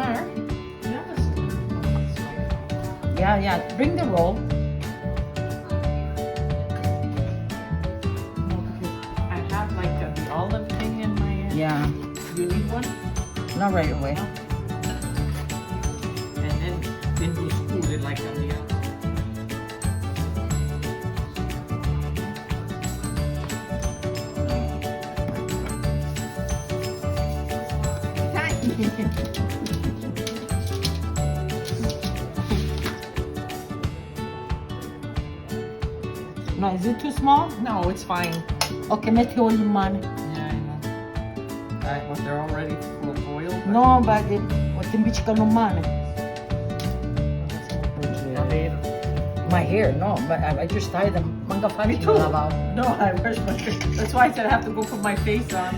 Mar. Yeah, Yeah, bring the roll. I have like the olive thing in my hand. Yeah, You need one? not right away. And then you scoop it like on the outside. No, is it too small? No, it's fine. Ok, mettilo in mano. Yeah, I know. Well, they're already full of oil. But No, ma ti impiccicano in mano. My hair. My hair, no, but I just tied them. Manca Me facile too. lavavo. No, I wash my face. That's why I said I have to go put my face on.